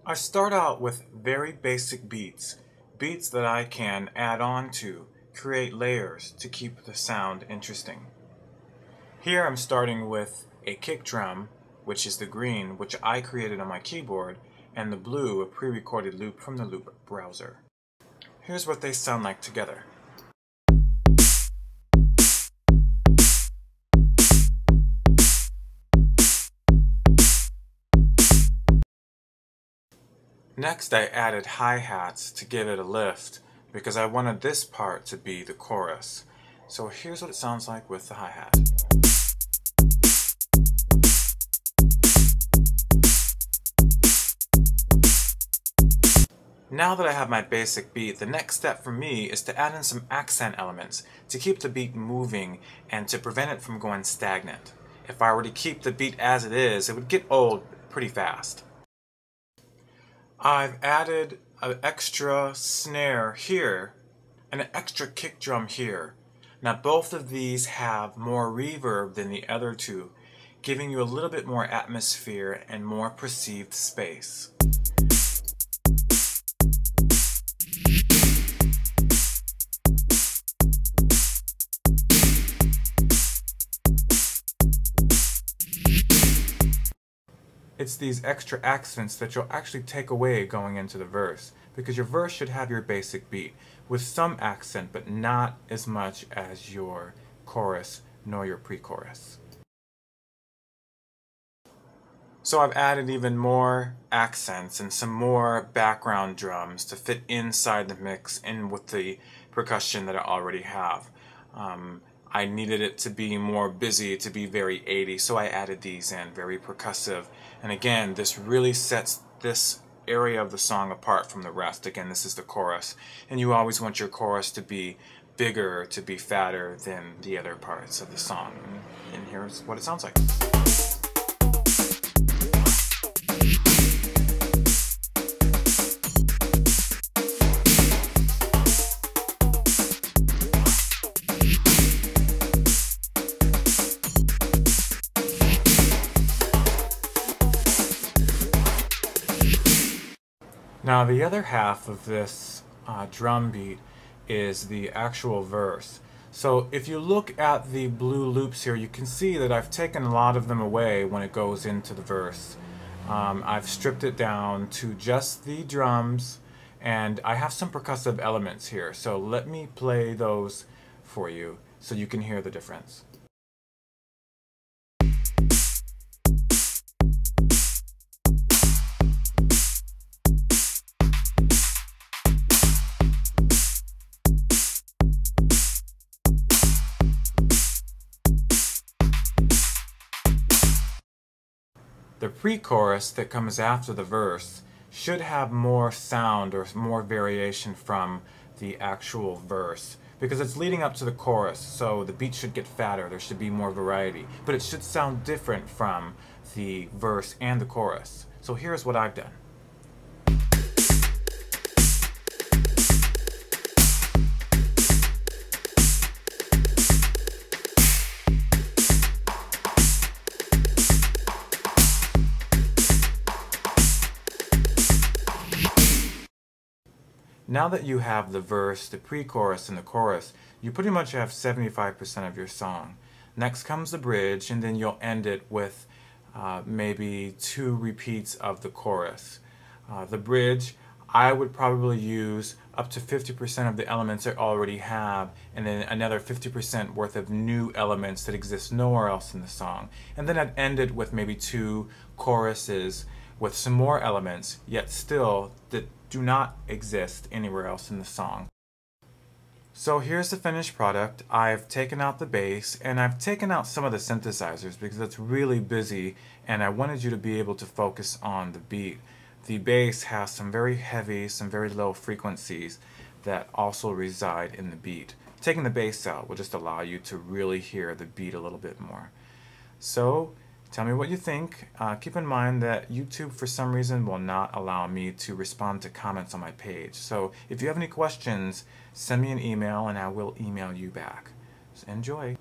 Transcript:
I start out with very basic beats that I can add on to, create layers to keep the sound interesting. Here I'm starting with a kick drum, which is the green, which I created on my keyboard, and the blue, a pre-recorded loop from the loop browser. Here's what they sound like together. Next, I added hi-hats to give it a lift because I wanted this part to be the chorus. So here's what it sounds like with the hi-hat. Now that I have my basic beat, the next step for me is to add in some accent elements to keep the beat moving and to prevent it from going stagnant. If I were to keep the beat as it is, it would get old pretty fast. I've added an extra snare here and an extra kick drum here. Now both of these have more reverb than the other two, giving you a little bit more atmosphere and more perceived space. It's these extra accents that you'll actually take away going into the verse, because your verse should have your basic beat with some accent, but not as much as your chorus nor your pre-chorus. So I've added even more accents and some more background drums to fit inside the mix and with the percussion that I already have. I needed it to be more busy, to be very 80s, so I added these in, very percussive. And again, this really sets this area of the song apart from the rest. Again, this is the chorus, and you always want your chorus to be bigger, to be fatter than the other parts of the song. And here's what it sounds like. Now the other half of this drum beat is the actual verse. So if you look at the blue loops here, you can see that I've taken a lot of them away when it goes into the verse. I've stripped it down to just the drums, and I have some percussive elements here. So let me play those for you so you can hear the difference. The pre-chorus that comes after the verse should have more sound or more variation from the actual verse because it's leading up to the chorus, so the beat should get fatter, there should be more variety, but it should sound different from the verse and the chorus. So here's what I've done. Now that you have the verse, the pre-chorus, and the chorus, you pretty much have 75% of your song. Next comes the bridge, and then you'll end it with maybe 2 repeats of the chorus. The bridge, I would probably use up to 50% of the elements I already have, and then another 50% worth of new elements that exist nowhere else in the song. And then I'd end it with maybe 2 choruses with some more elements, yet still that do not exist anywhere else in the song. So here's the finished product. I've taken out the bass and I've taken out some of the synthesizers because it's really busy and I wanted you to be able to focus on the beat. The bass has some very heavy, some very low frequencies that also reside in the beat. Taking the bass out will just allow you to really hear the beat a little bit more. So tell me what you think. Keep in mind that YouTube for some reason will not allow me to respond to comments on my page. So if you have any questions, send me an email and I will email you back. So enjoy.